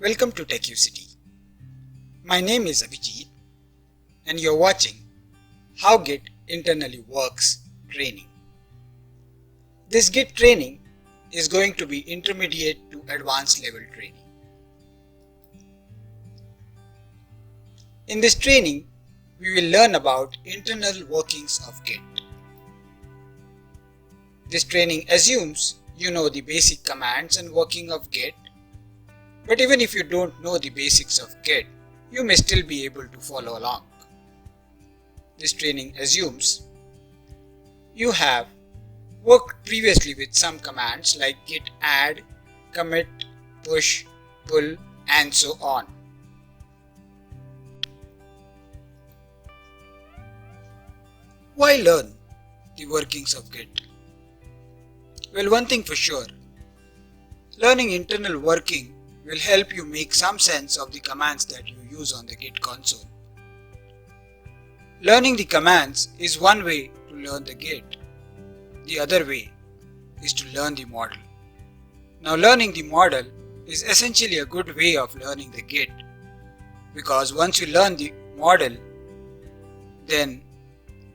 Welcome to TechUcity. My name is Abhijit and you're watching How Git Internally Works training. This Git training is going to be intermediate to advanced level training. In this training, we will learn about internal workings of Git. This training assumes you know the basic commands and working of Git. But even if you don't know the basics of Git, you may still be able to follow along. This training assumes you have worked previously with some commands like git add, commit, push, pull, and so on. Why learn the workings of Git? Well, one thing for sure, learning internal working will help you make some sense of the commands that you use on the Git console. Learning the commands is one way to learn the Git. The other way is to learn the model. Now, learning the model is essentially a good way of learning the Git, because once you learn the model, then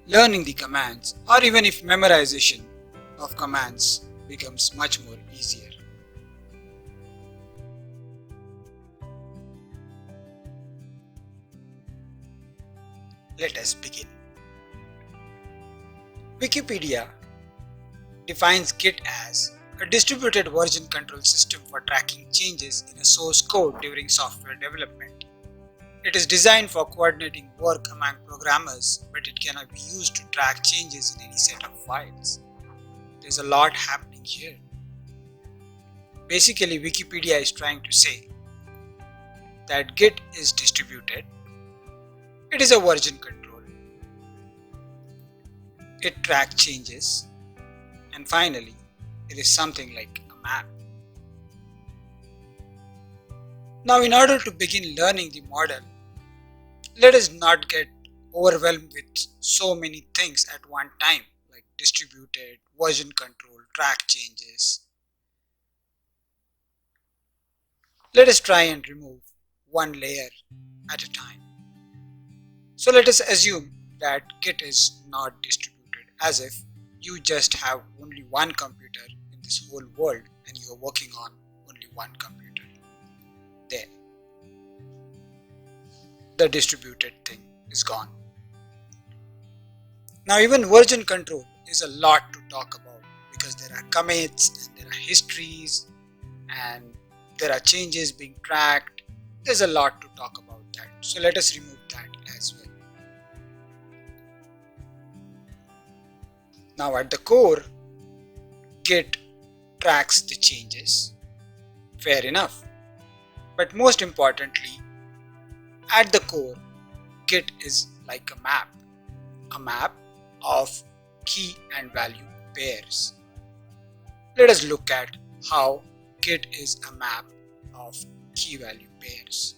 learning the commands, or even if memorization of commands, becomes much more easier. Let us begin. Wikipedia defines Git as a distributed version control system for tracking changes in a source code during software development. It is designed for coordinating work among programmers, but it cannot be used to track changes in any set of files. There's a lot happening here. Basically, Wikipedia is trying to say that Git is distributed. It is a version control. It tracks changes. And finally, it is something like a map. Now, in order to begin learning the model, let us not get overwhelmed with so many things at one time, like distributed, version control, track changes. Let us try and remove one layer at a time. So let us assume that Git is not distributed, as if you just have only one computer in this whole world and you are working on only one computer. There. The distributed thing is gone. Now, even version control is a lot to talk about, because there are commits and there are histories and there are changes being tracked. There's a lot to talk about that. So let us remove that as well. Now, at the core, Git tracks the changes. Fair enough. But most importantly, at the core, Git is like a map of key and value pairs. Let us look at how Git is a map of key value pairs.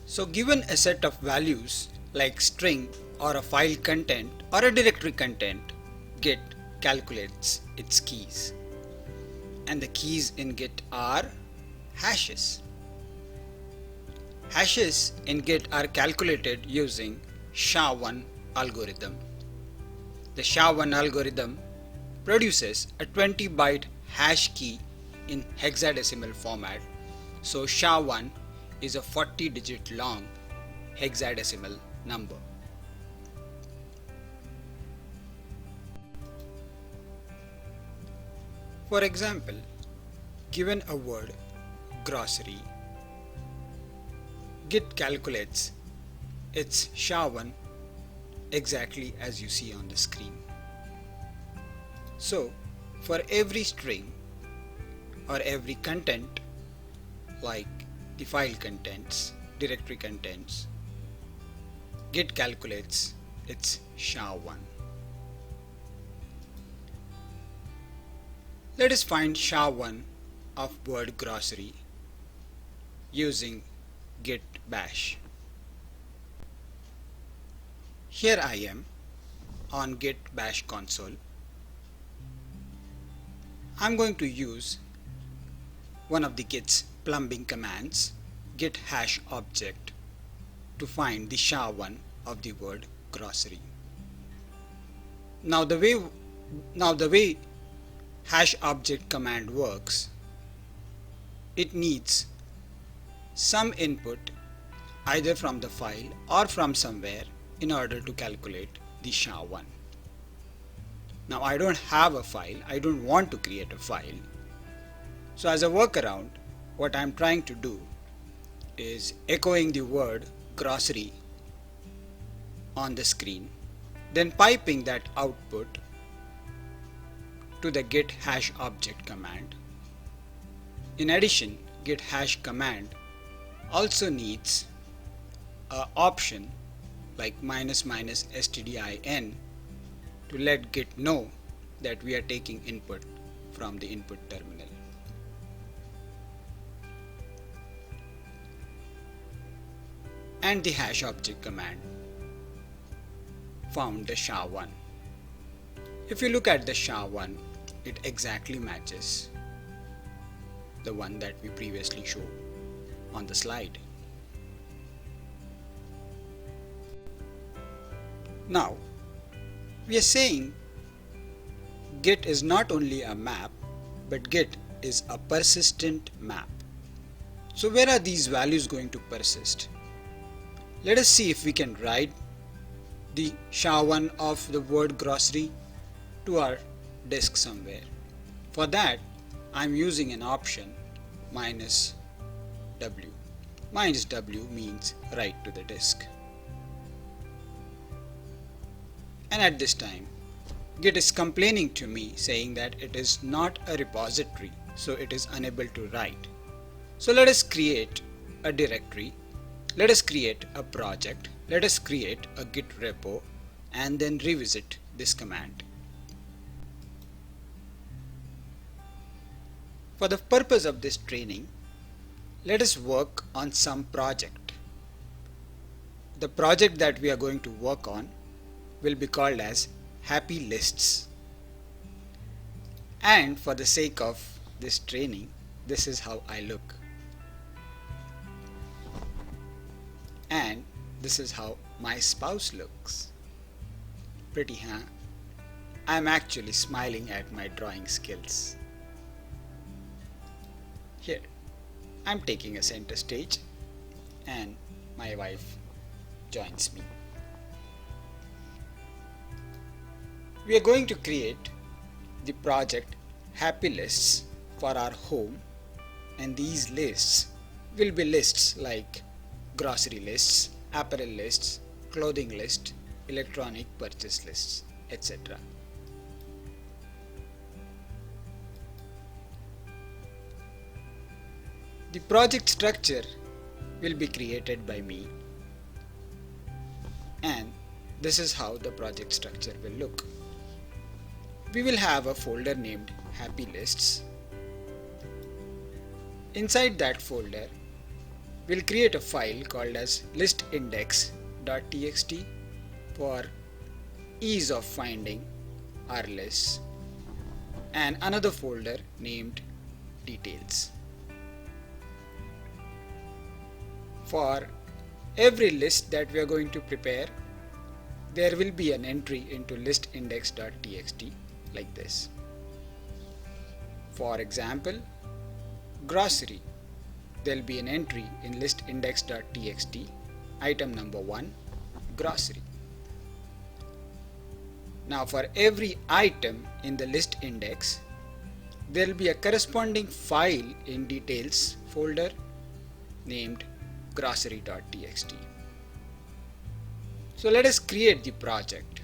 So, given a set of values like string or a file content or a directory content, Git calculates its keys. And the keys in Git are hashes. Hashes in Git are calculated using SHA-1 algorithm. The SHA-1 algorithm produces a 20-byte hash key in hexadecimal format. So SHA-1 is a 40-digit long hexadecimal number. For example, given a word grocery, Git calculates its SHA-1 exactly as you see on the screen. So, for every string or every content, like the file contents, directory contents, Git calculates its SHA-1. Let us find SHA-1 of word grocery using git bash. Here I am on Git Bash console. I'm going to use one of the Git's plumbing commands, git hash object, to find the SHA-1 of the word grocery. Now the way hash object command works, it needs some input either from the file or from somewhere in order to calculate the SHA-1. Now I don't have a file, I don't want to create a file. So as a workaround, what I'm trying to do is echoing the word grocery on the screen, then piping that output to the git hash object command. In addition, git hash command also needs an option like --stdin to let Git know that we are taking input from the input terminal. And the hash object command found the SHA-1. If you look at the SHA-1, it exactly matches the one that we previously showed on the slide. Now, we are saying Git is not only a map, but Git is a persistent map. So where are these values going to persist? Let us see if we can write the SHA-1 of the word grocery to our disk somewhere. For that, I'm using an option -w. -w means write to the disk. And at this time, Git is complaining to me saying that it is not a repository, so it is unable to write. So let us create a directory, let us create a project, let us create a Git repo, and then revisit this command. For the purpose of this training, let us work on some project. The project that we are going to work on will be called as Happy Lists. And for the sake of this training, this is how I look. And this is how my spouse looks. Pretty, huh? I'm actually smiling at my drawing skills. Here, I'm taking a center stage and my wife joins me. We are going to create the project Happy Lists for our home, and these lists will be lists like grocery lists, apparel lists, clothing list, electronic purchase lists, etc. The project structure will be created by me, and this is how the project structure will look. We will have a folder named Happy Lists. Inside that folder, we'll create a file called as listindex.txt for ease of finding our lists, and another folder named details. For every list that we are going to prepare, there will be an entry into listindex.txt like this. For example, grocery, there will be an entry in listindex.txt, item number 1, grocery. Now for every item in the list index, there will be a corresponding file in details folder named grocery.txt. So let us create the project.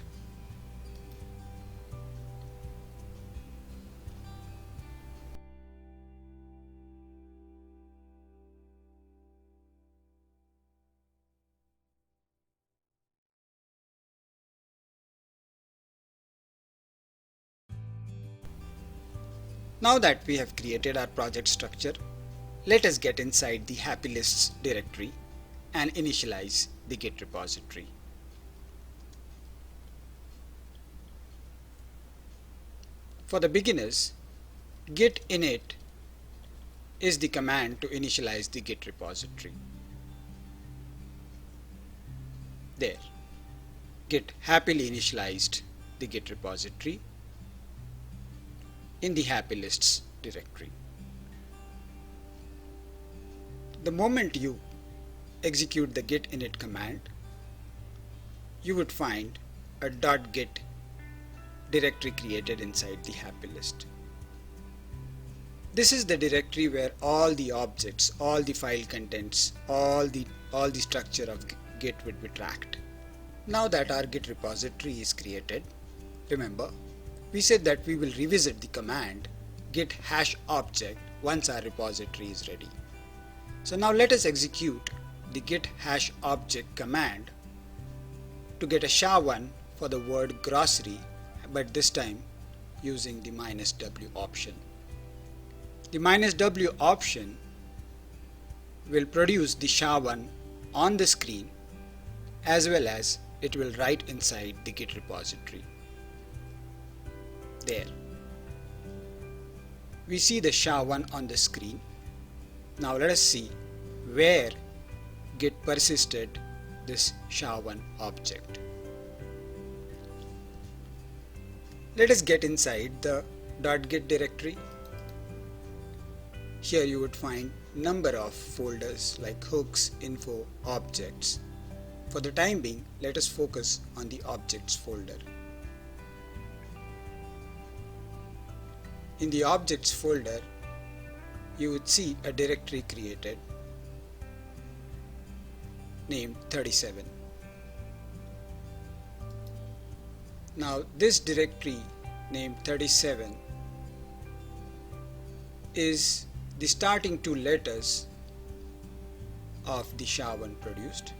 Now that we have created our project structure, let us get inside the Happy Lists directory and initialize the Git repository. For the beginners, git init is the command to initialize the Git repository. There, Git happily initialized the Git repository in the happy lists directory. The moment you execute the git init command, you would find a .git directory created inside the happy list. This is the directory where all the objects, all the file contents, all the structure of Git would be tracked. Now that our Git repository is created, remember, we said that we will revisit the command git hash object once our repository is ready. So now let us execute the git hash object command to get a SHA-1 for the word grocery, but this time using the -w option. The -w option will produce the SHA-1 on the screen, as well as it will write inside the Git repository. There. We see the SHA-1 on the screen. Now let us see where Git persisted this SHA-1 object. Let us get inside the .git directory. Here you would find number of folders like hooks, info, objects. For the time being, let us focus on the objects folder. In the objects folder, you would see a directory created named 37. Now this directory named 37 is the starting two letters of the SHA-1 produced,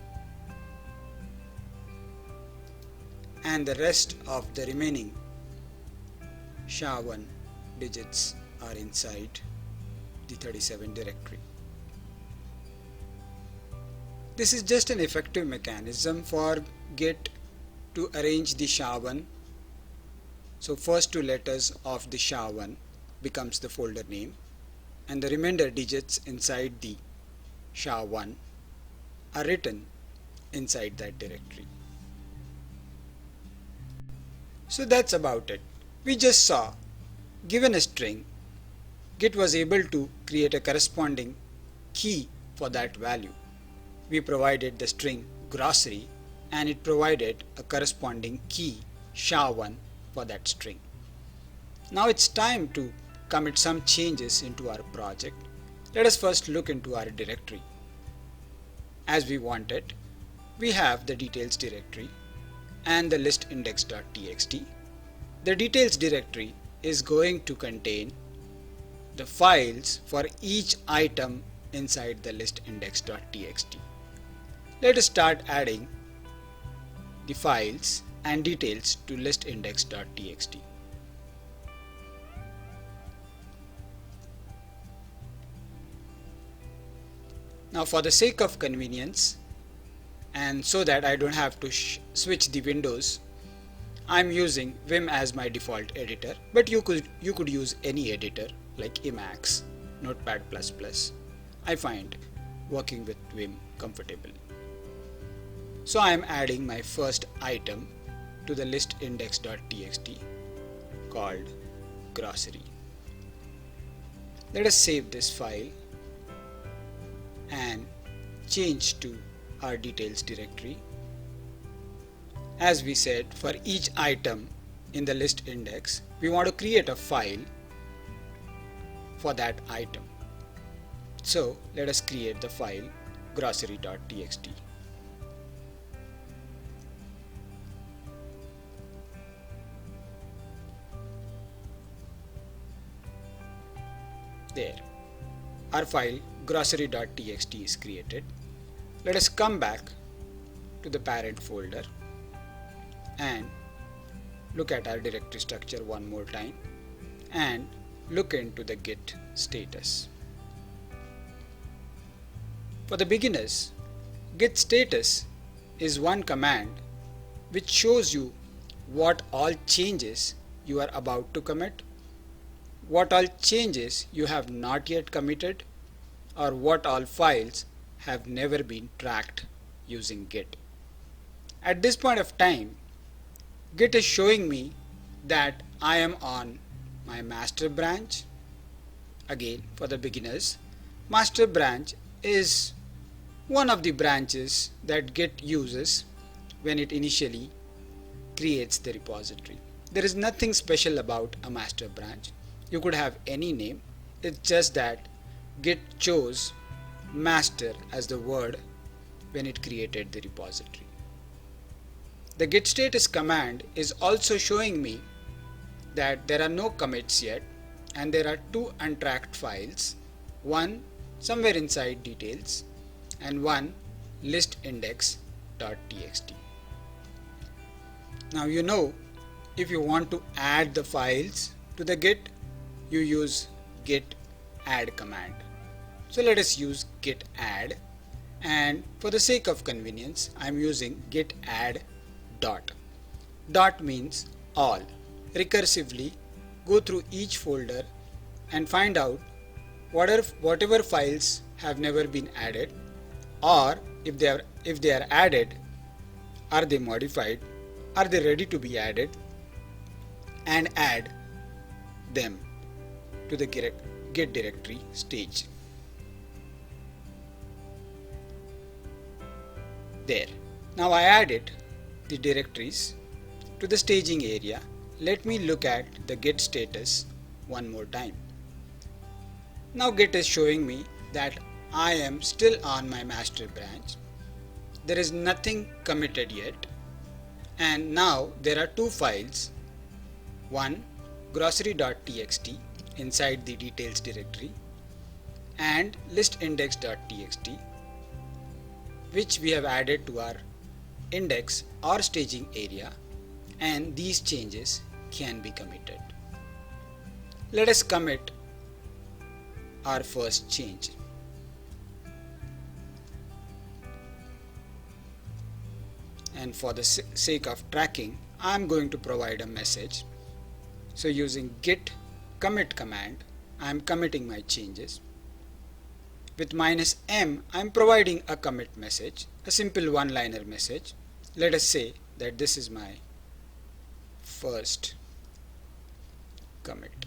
and the rest of the remaining SHA-1 digits are inside the 37 directory. This is just an effective mechanism for Git to arrange the SHA-1. So first two letters of the SHA-1 becomes the folder name, and the remainder digits inside the SHA-1 are written inside that directory. So that's about it. We just saw, given a string, Git was able to create a corresponding key for that value. We provided the string grocery, and it provided a corresponding key SHA-1 for that string. Now it's time to commit some changes into our project. Let us first look into our directory. As we wanted, we have the details directory and the list index.txt. The details directory is going to contain the files for each item inside the list index.txt. Let us start adding the files and details to list index.txt. Now for the sake of convenience, and so that I don't have to switch the windows, I'm using Vim as my default editor, but you could use any editor like Emacs, Notepad++. I find working with Vim comfortable. So I am adding my first item to the list index.txt called grocery. Let us save this file and change to our details directory. As we said, for each item in the list index, we want to create a file for that item. So let us create the file grocery.txt. There, our file grocery.txt is created. Let us come back to the parent folder and look at our directory structure one more time and look into the Git status. For the beginners, Git status is one command which shows you what all changes you are about to commit what all changes you have not yet committed or what all files have never been tracked using Git. At this point of time, Git is showing me that I am on my master branch. Again, for the beginners, master branch is one of the branches that Git uses when it initially creates the repository. There is nothing special about a master branch. You could have any name. It's just that Git chose master as the word when it created the repository. The git status command is also showing me that there are no commits yet and there are two untracked files, one somewhere inside details and one listindex.txt. Now you know, if you want to add the files to the Git, you use git add command. So let us use git add, and for the sake of convenience I am using git add dot. Dot means all. Recursively go through each folder and find out whatever files have never been added, or if they are added, are they modified, are they ready to be added, and add them to the Git directory stage. There. Now I added the directories to the staging area. Let me look at the Git status one more time. Now Git is showing me that I am still on my master branch. There is nothing committed yet, and now there are two files, one grocery.txt inside the details directory and listindex.txt, which we have added to our index or staging area, and these changes can be committed. Let us commit our first change. And for the sake of tracking, I am going to provide a message. So using git commit command, I am committing my changes. With -m, I am providing a commit message, a simple one-liner message. Let us say that this is my first commit.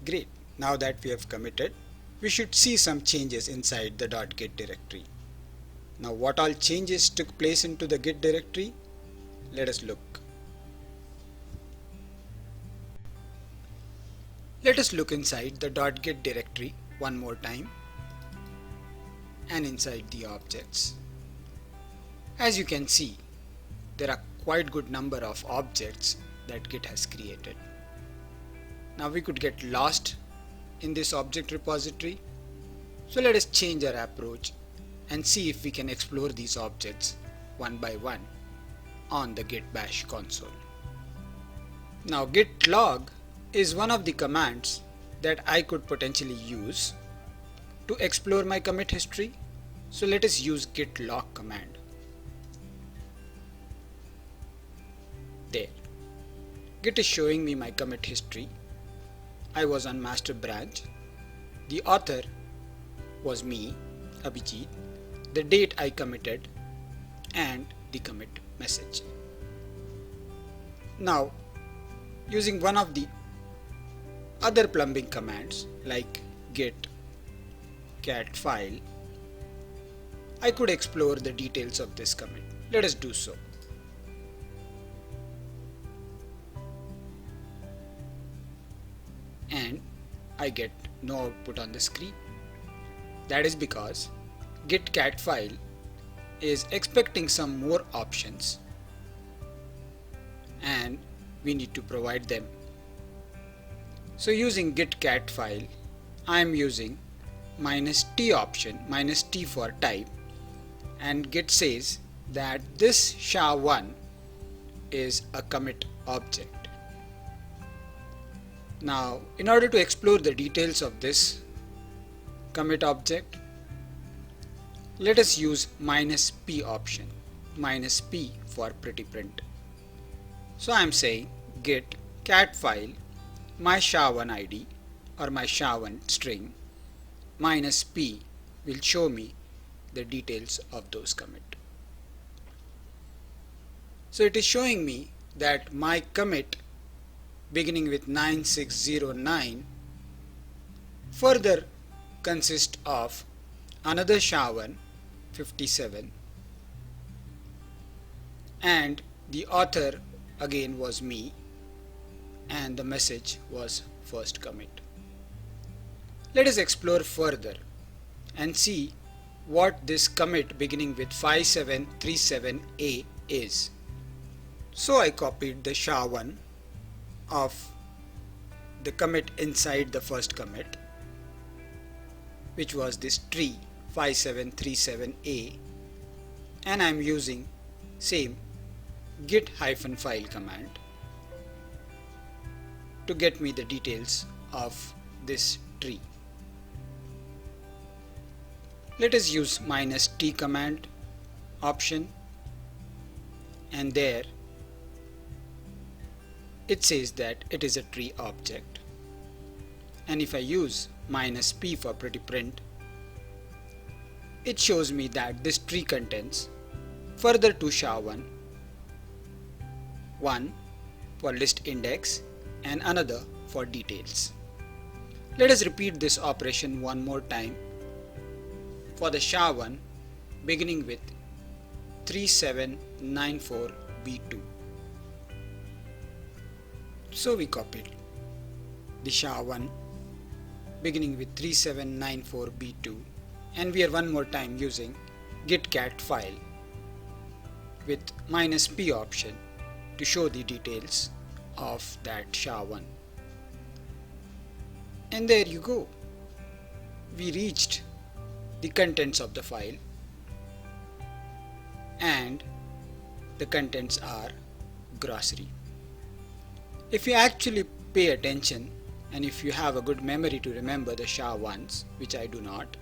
Great. Now that we have committed, we should see some changes inside the .git directory. Now what all changes took place into the Git directory? Let us look. Let us look inside the .git directory one more time and inside the objects. As you can see, there are quite good number of objects that Git has created. Now we could get lost in this object repository. So let us change our approach and see if we can explore these objects one by one on the Git bash console. Now git log is one of the commands that I could potentially use to explore my commit history. So let us use git log command. There. Git is showing me my commit history. I was on master branch. The author was me, Abhijit, the date I committed, and the commit message. Now, using one of the other plumbing commands like git cat file, I could explore the details of this commit. Let us do so. And I get no output on the screen. That is because git cat file is expecting some more options and we need to provide them. So using git cat file, I am using -t option, -t for type, and Git says that this SHA-1 is a commit object. Now, in order to explore the details of this commit object, let us use -p option, -p for pretty print. So I'm saying git cat file my SHA-1 ID or my SHA-1 string minus p will show me the details of those commit. So it is showing me that my commit beginning with 9609 further consists of another SHA-1 57 and the author again was me and the message was first commit. Let us explore further and see what this commit beginning with 5737A is. So I copied the SHA-1 of the commit inside the first commit, which was this tree 5737A, and I am using same git-file command to get me the details of this tree. Let us use -t command option, and there it says that it is a tree object, and if I use -p for pretty print, it shows me that this tree contains further two SHA-1, one for list index and another for details. Let us repeat this operation one more time for the SHA-1 beginning with 3794B2. So we copied the SHA-1 beginning with 3794B2, and we are one more time using git cat file with -p option to show the details of that SHA-1. And there you go. We reached the contents of the file, and the contents are grocery. If you actually pay attention and if you have a good memory to remember the SHA-1s, which I do not,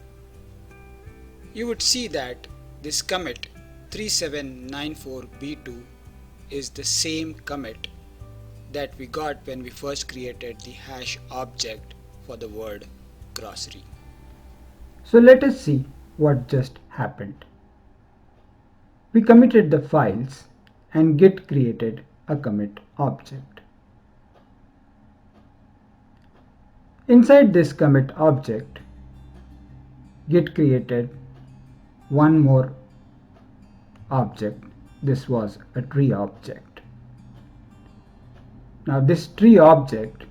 you would see that this commit 3794B2 is the same commit that we got when we first created the hash object for the word grocery. So let us see what just happened. We committed the files and Git created a commit object. Inside this commit object, Git created one more object. This was a tree object. Now this tree object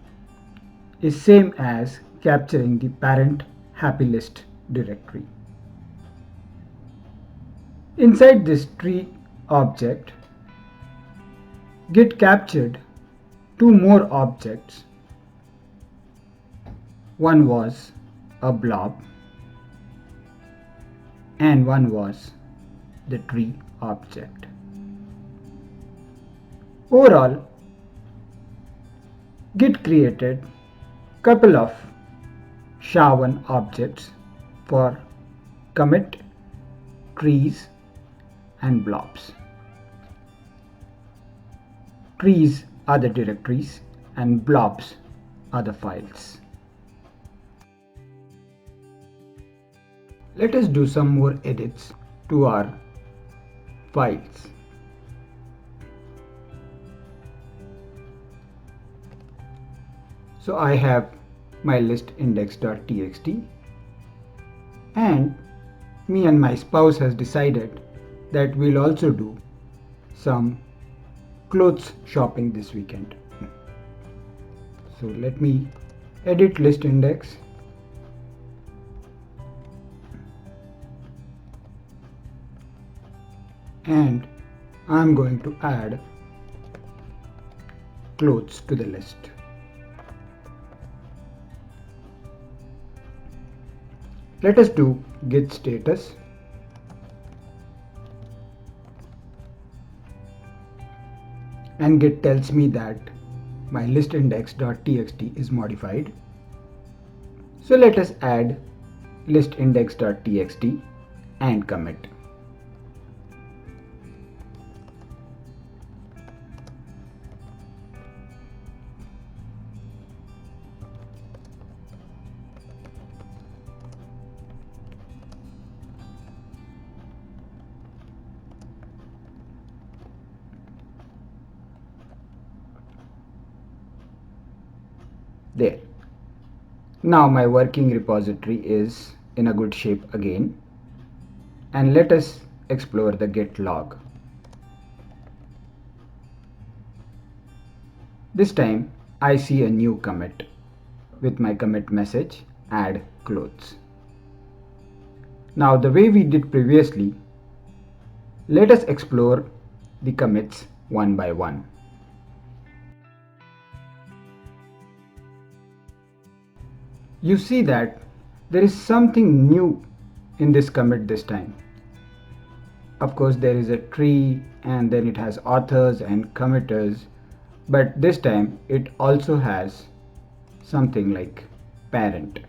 is same as capturing the parent happy list directory. Inside this tree object, Git captured two more objects. One was a blob and one was the tree object. Overall, Git created couple of SHA-1 objects for commit, trees and blobs. Trees are the directories and blobs are the files. Let us do some more edits to our files. So I have my list index.txt, and me and my spouse has decided that we'll also do some clothes shopping this weekend. So let me edit list index. And I'm going to add clothes to the list. Let us do git status. And Git tells me that my list index.txt is modified. So let us add list index.txt and commit. There. Now my working repository is in a good shape again, and let us explore the Git log. This time I see a new commit with my commit message add clothes. Now the way we did previously, let us explore the commits one by one. You see that there is something new in this commit this time. Of course, there is a tree and then it has authors and committers, but this time it also has something like parent.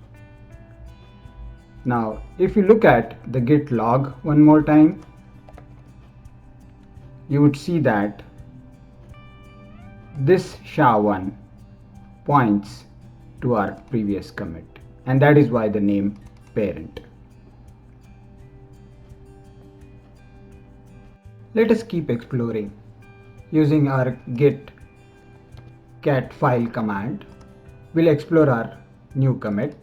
Now, if you look at the Git log one more time, you would see that this SHA1 points to our previous commit, and that is why the name parent. Let us keep exploring. Using our git cat file command, we'll explore our new commit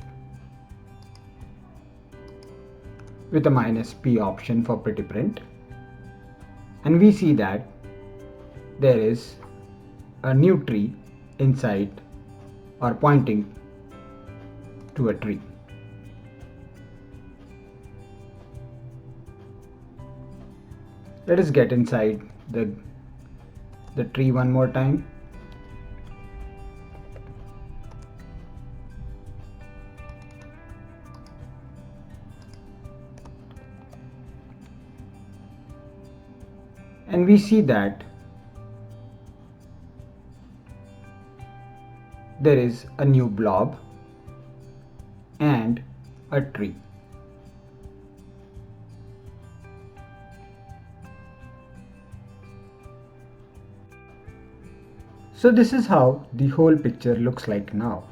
with a -p option for pretty print, and we see that there is a new tree inside or pointing to a tree. Let us get inside the tree one more time. And we see that there is a new blob and a tree. So this is how the whole picture looks like now.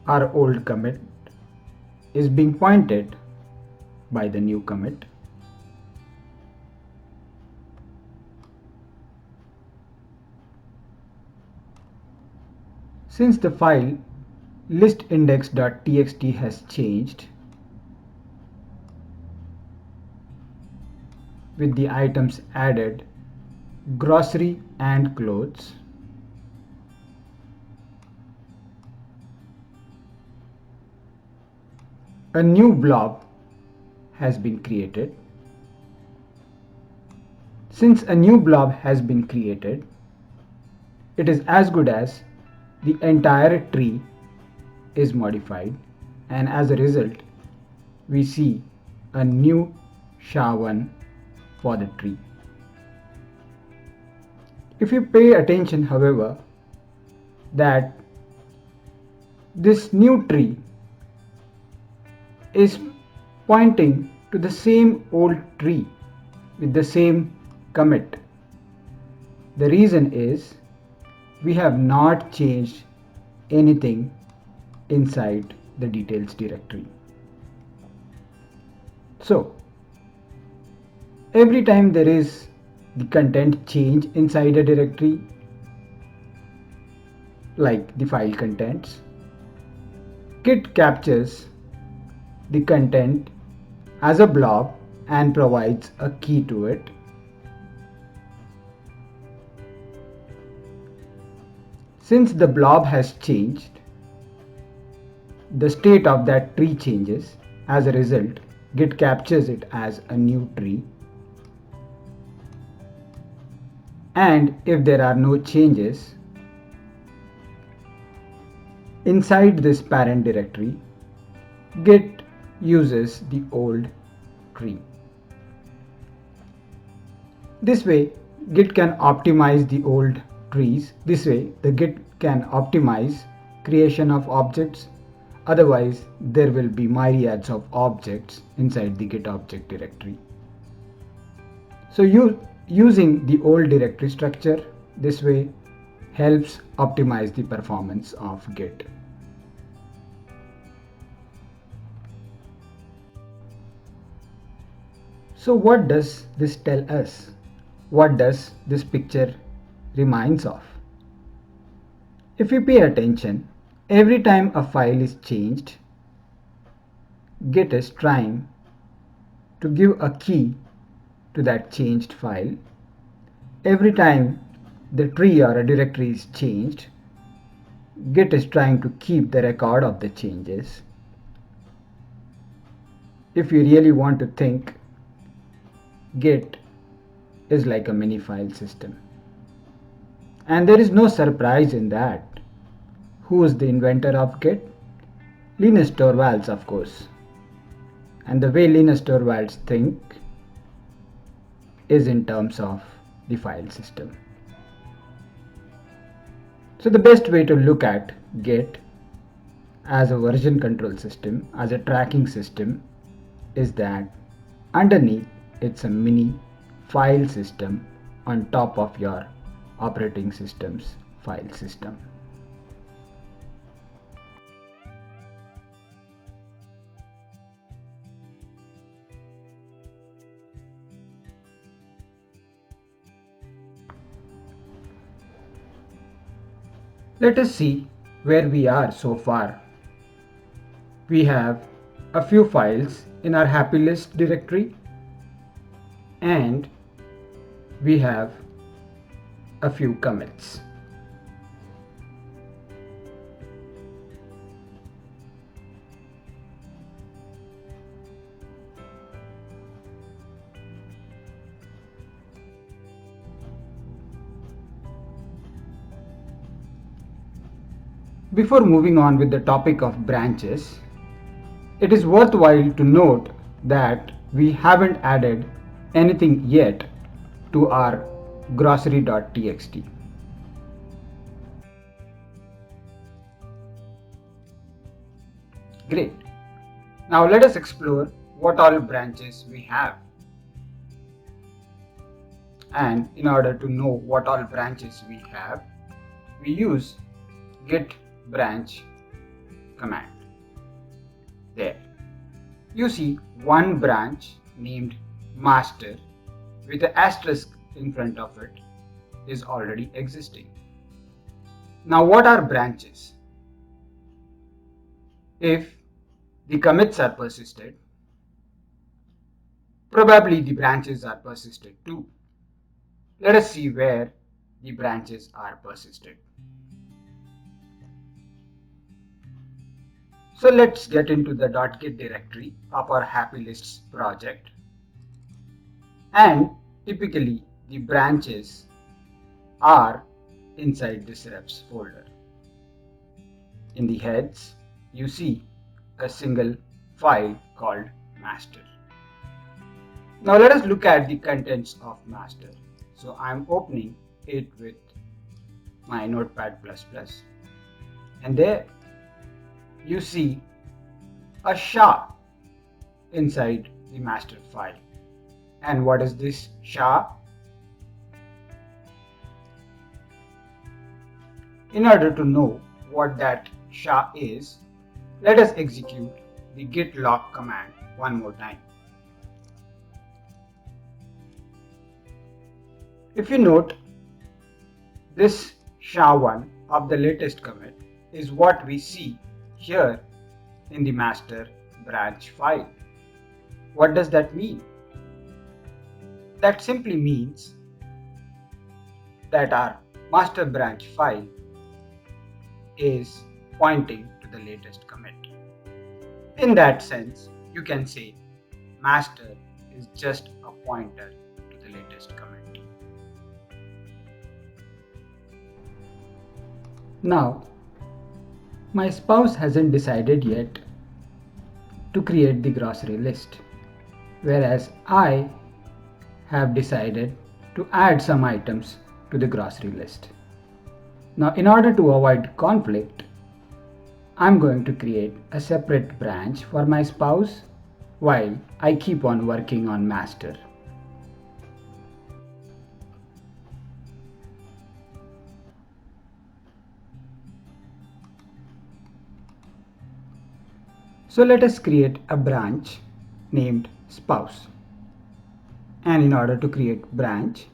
Our old commit is being pointed by the new commit. Since the file listindex.txt has changed with the items added grocery and clothes, a new blob has been created. Since a new blob has been created, it is as good as the entire tree is modified, and as a result we see a new SHA1 for the tree. If you pay attention, however, that this new tree is pointing to the same old tree with the same commit. The reason is we have not changed anything inside the details directory. So every time there is the content change inside a directory, like the file contents, Git captures the content as a blob and provides a key to it. Since the blob has changed, the state of that tree changes. As a result, Git captures it as a new tree. And if there are no changes inside this parent directory, Git uses the old tree. This way, Git can optimize the old trees. This way, the Git can optimize creation of objects. Otherwise, there will be myriads of objects inside the Git object directory. So using the old directory structure this way helps optimize the performance of Git. So what does this tell us? What does this picture reminds of? If you pay attention, every time a file is changed, Git is trying to give a key to that changed file. Every time the tree or a directory is changed, Git is trying to keep the record of the changes. If you really want to think, Git is like a mini file system. And there is no surprise in that. Who is the inventor of Git? Linus Torvalds, of course. And the way Linus Torvalds think is in terms of the file system. So the best way to look at Git as a version control system, as a tracking system, is that underneath it's a mini file system on top of your operating system's file system. Let us see where we are so far. We have a few files in our happy list directory, and we have a few commits. Before moving on with the topic of branches, it is worthwhile to note that we haven't added anything yet to our grocery.txt. Great. Now let us explore what all branches we have. And in order to know what all branches we have, we use git branch command. There. You see one branch named master with an asterisk in front of it is already existing. Now what are branches? If the commits are persisted, probably the branches are persisted too. Let us see where the branches are persisted. So let's get into the .git directory of our happy lists project. And typically the branches are inside this refs folder. In the heads, you see a single file called master. Now let us look at the contents of master. So I'm opening it with my notepad++, and there you see a SHA inside the master file. And what is this SHA? In order to know what that SHA is, let us execute the git log command one more time. If you note, this SHA1 of the latest commit is what we see here in the master branch file. What does that mean? That simply means that our master branch file is pointing to the latest commit. In that sense, you can say master is just a pointer to the latest commit. Now, my spouse hasn't decided yet to create the grocery list, whereas I have decided to add some items to the grocery list. Now, in order to avoid conflict, I'm going to create a separate branch for my spouse while I keep on working on master. So let us create a branch named spouse. And in order to create branch,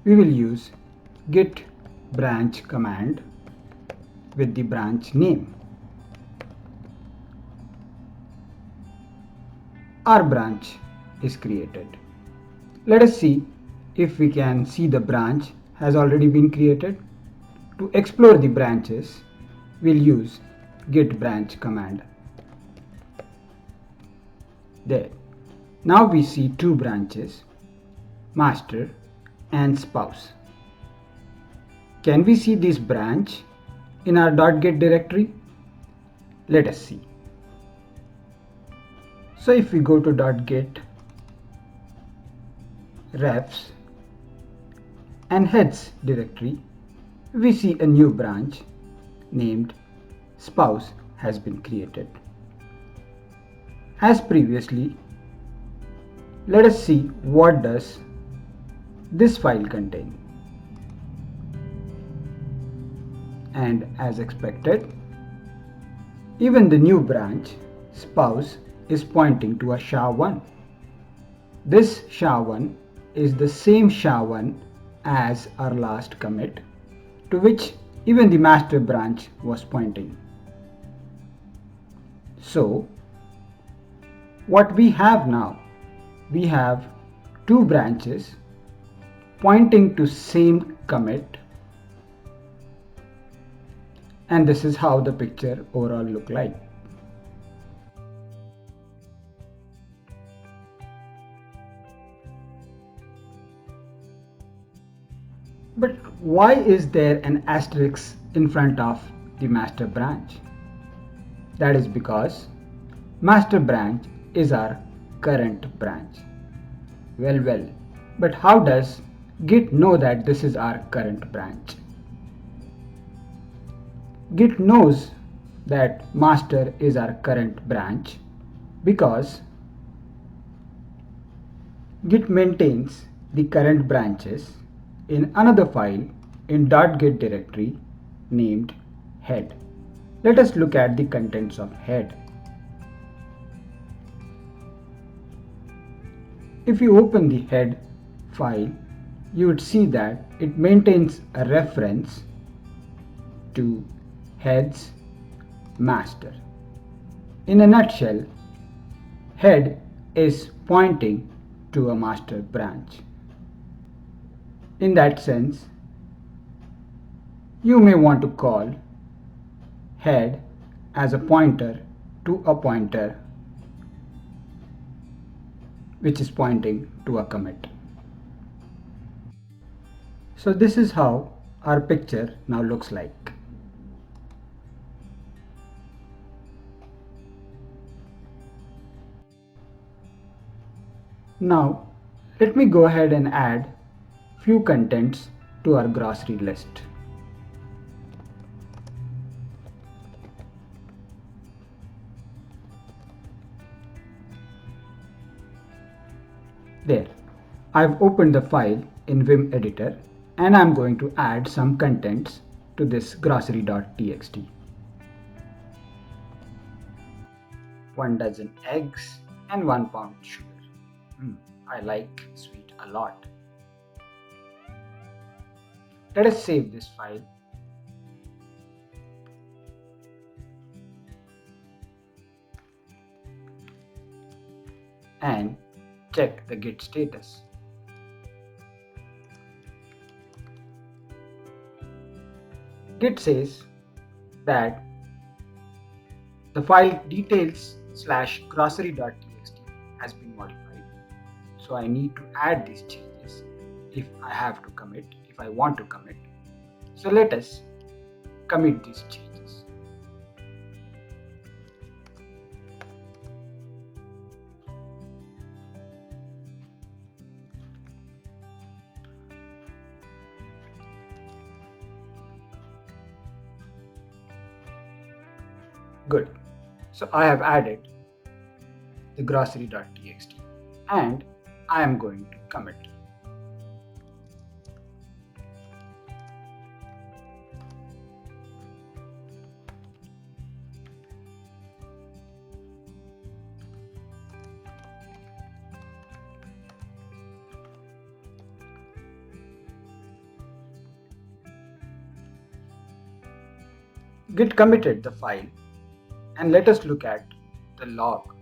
we will use git branch command with the branch name. Our branch is created. Let us see if we can see the branch has already been created. To explore the branches, we'll use git branch command. There. Now we see two branches, master and spouse. Can we see this branch in our .git directory? Let us see. So if we go to .git refs and heads directory, we see a new branch named spouse has been created. As previously, let us see what does this file contain. And as expected, even the new branch spouse is pointing to a SHA-1. This SHA-1 is the same SHA-1 as our last commit, to which even the master branch was pointing. So what we have now, we have two branches pointing to same commit, and this is how the picture overall look like. But why is there an asterisk in front of the master branch? That is because master branch is our current branch. Well, but how does Git know that this is our current branch? Git knows that master is our current branch because Git maintains the current branches in another file in .git directory named head. Let us look at the contents of head. If you open the head file, you would see that it maintains a reference to heads master. In a nutshell, head is pointing to a master branch. In that sense, you may want to call head as a pointer to a pointer which is pointing to a commit. So this is how our picture now looks like. Now let me go ahead and add few contents to our grocery list. There, I've opened the file in Vim editor and I'm going to add some contents to this grocery.txt. 1 dozen eggs and 1 pound sugar. I like sweet a lot. Let us save this file. And check the Git status. Git says that the file details /grocery.txt has been modified. So I need to add these changes if I have to commit, if I want to commit. So let us commit these changes. Good. So I have added the grocery.txt and I am going to commit. Git committed the file, and let us look at the log.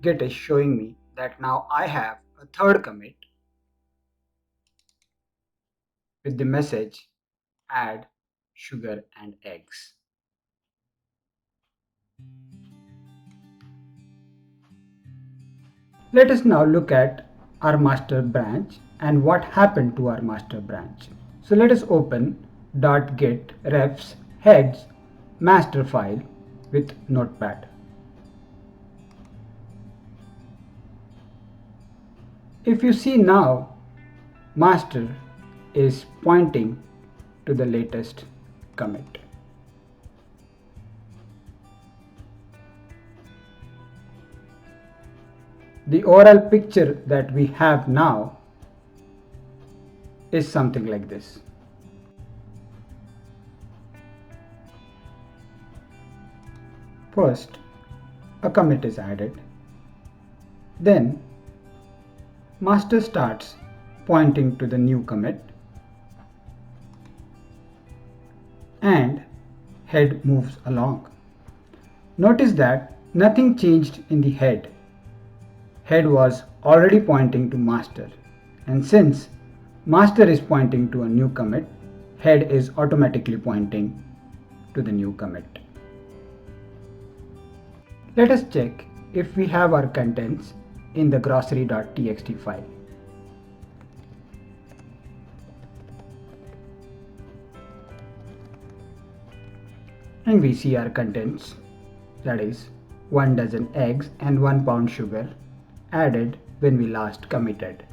Git is showing me that now I have a third commit with the message add sugar and eggs. Let us now look at our master branch and what happened to our master branch. So let us open .git refs heads master file with notepad. If you see now, master is pointing to the latest commit. The overall picture that we have now is something like this. First, a commit is added. Then, master starts pointing to the new commit and head moves along. Notice that nothing changed in the head. Head was already pointing to master, and since master is pointing to a new commit, head is automatically pointing to the new commit. Let us check if we have our contents in the grocery.txt file. And we see our contents, that is 1 dozen eggs and 1 pound sugar added when we last committed.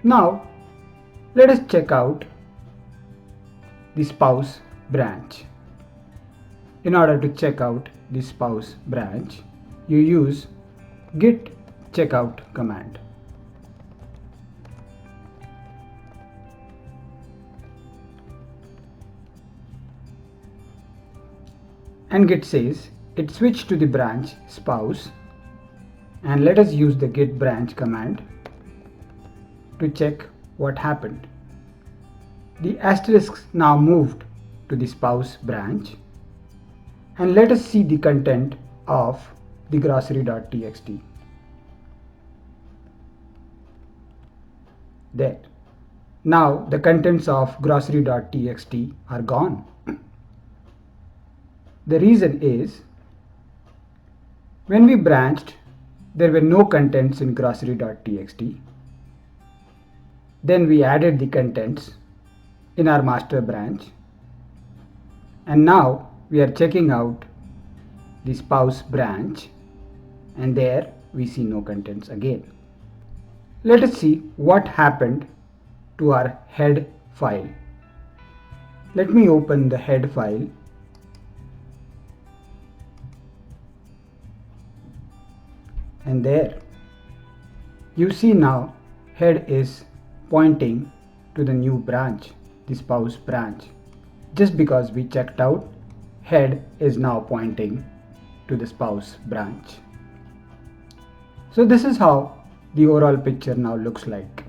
Now let us check out the spouse branch. In order to check out the spouse branch, you use git checkout command. And git says it switched to the branch spouse, and let us use the git branch command to check what happened. The asterisks now moved to the spouse branch, and let us see the content of the grocery.txt. There. Now the contents of grocery.txt are gone. The reason is, when we branched, there were no contents in grocery.txt. Then we added the contents in our master branch, and now we are checking out the spouse branch, and there we see no contents again. Let us see what happened to our head file. Let me open the head file. And there you see now head is pointing to the new branch, the spouse branch. Just because we checked out, head is now pointing to the spouse branch. So this is how the overall picture now looks like.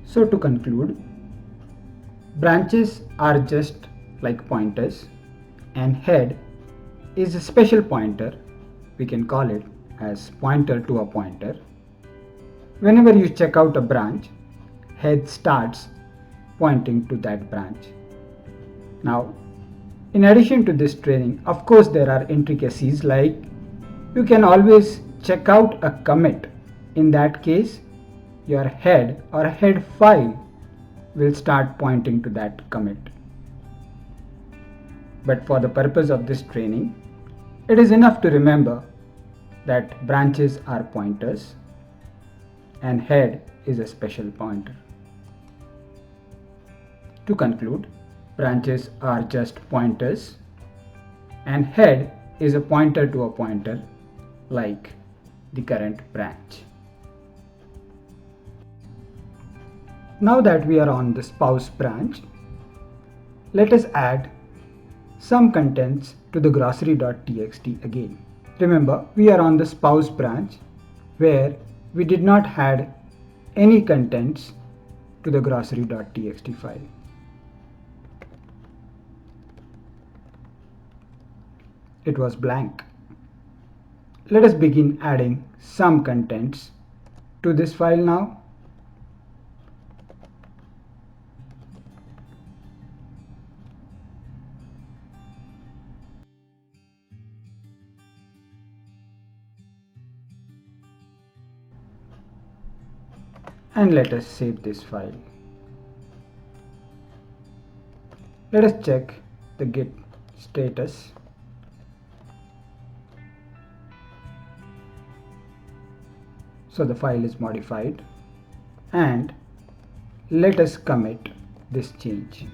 So to conclude, branches are just like pointers, and head is a special pointer. We can call it as pointer to a pointer. Whenever you check out a branch, head starts pointing to that branch. Now, in addition to this training, of course there are intricacies, like you can always check out a commit. In that case, your head or head file will start pointing to that commit. But for the purpose of this training, it is enough to remember that branches are pointers and head is a special pointer. To conclude, branches are just pointers and head is a pointer to a pointer, like the current branch. Now that we are on the spouse branch, Let us add some contents to the grocery.txt again. Remember, we are on the spouse branch where we did not add any contents to the grocery.txt file. It was blank. Let us begin adding some contents to this file now. And let us save this file. Let us check the Git status. So the file is modified, and let us commit this change.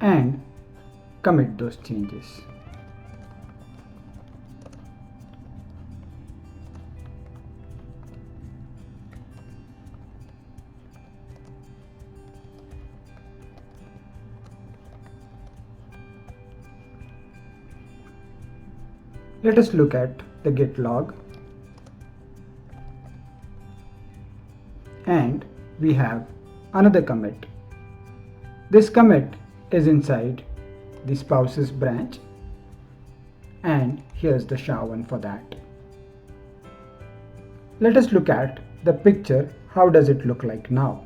And commit those changes. Let us look at the Git log, and we have another commit. This commit is inside the spouses branch, and here's the SHA-1 for that. Let us look at the picture. How does it look like now?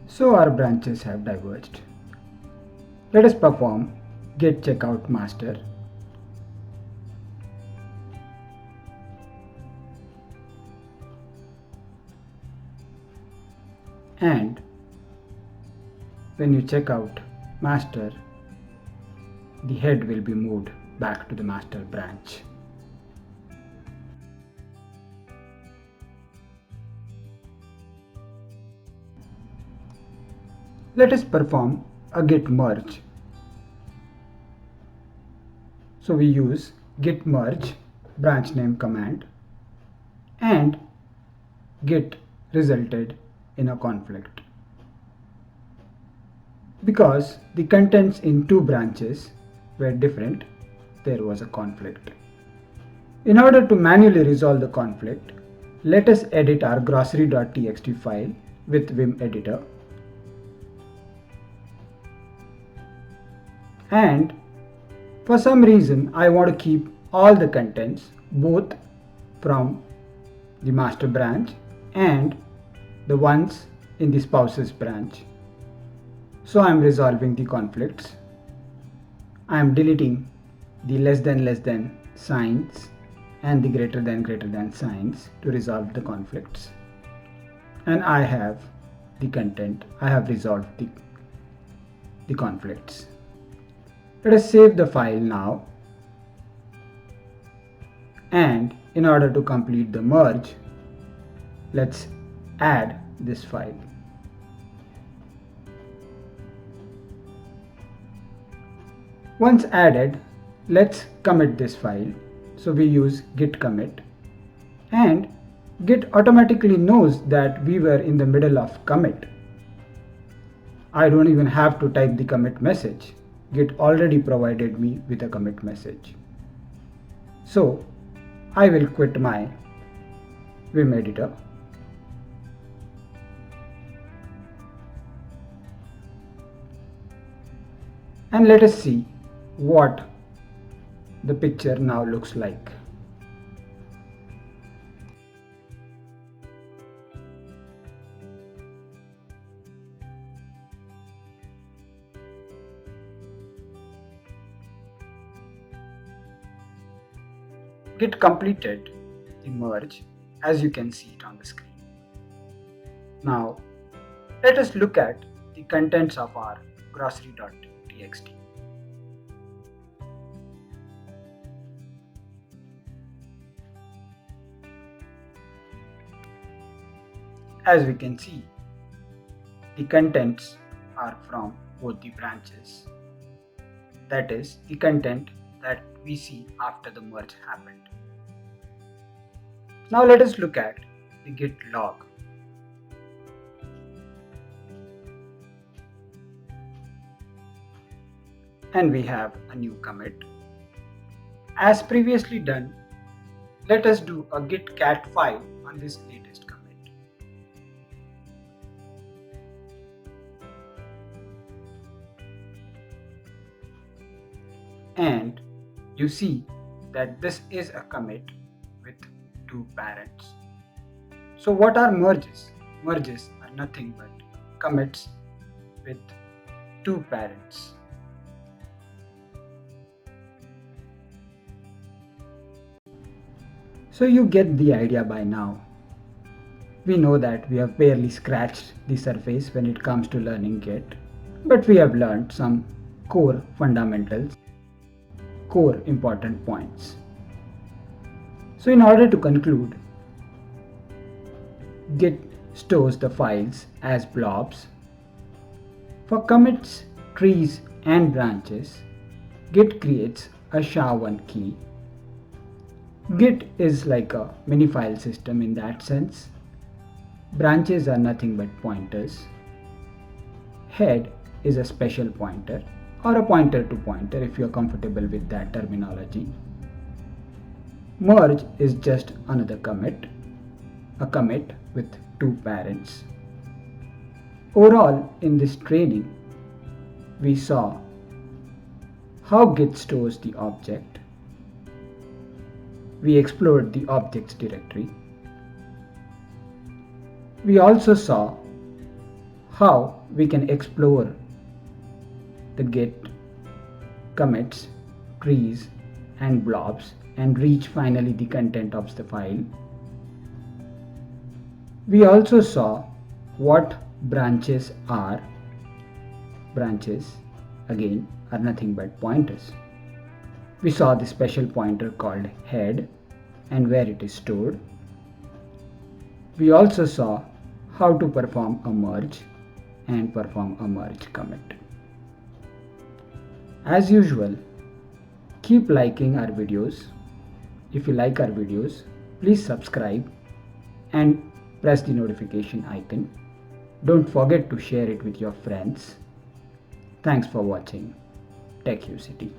So our branches have diverged. Let us perform git checkout master. And when you check out master, the head will be moved back to the master branch. Let us perform a git merge. So we use git merge branch name command, and git resulted in a conflict. Because the contents in two branches were different, there was a conflict. In order to manually resolve the conflict, let us edit our grocery.txt file with Vim editor. And for some reason, I want to keep all the contents both from the master branch and the ones in the spouses branch. So I am resolving the conflicts. I am deleting the less than signs and the greater than signs to resolve the conflicts. And I have the content. I have resolved the conflicts. Let us save the file now, and in order to complete the merge, let's add this file. Once added, let's commit this file. So we use git commit, and Git automatically knows that we were in the middle of commit. I don't even have to type the commit message. Git already provided me with a commit message. So I will quit my Vim editor. And let us see what the picture now looks like. Git completed the merge, as you can see it on the screen. Now let us look at the contents of our grocery.txt. As we can see, the contents are from both the branches. That is, the content that we see after the merge happened. Now let us look at the Git log. And we have a new commit. As previously done, let us do a git cat file on this latest commit. And you see that this is a commit with two parents. So what are merges? Merges are nothing but commits with two parents. So you get the idea by now. We know that we have barely scratched the surface when it comes to learning Git, but we have learned some core fundamentals, core important points. So in order to conclude, Git stores the files as blobs. For commits, trees and branches, Git creates a SHA-1 key. Git is like a mini file system in that sense. Branches are nothing but pointers. Head is a special pointer or a pointer to pointer if you are comfortable with that terminology. Merge is just another commit, a commit with two parents. Overall, in this training, we saw how Git stores the object. We explored the objects directory. We also saw how we can explore the Git commits, trees and blobs and reach finally the content of the file. We also saw what branches are. Branches, again, are nothing but pointers. We saw the special pointer called head and where it is stored. We also saw how to perform a merge and perform a merge commit. As usual, keep liking our videos. If you like our videos, please subscribe and press the notification icon. Don't forget to share it with your friends. Thanks for watching TechUcity.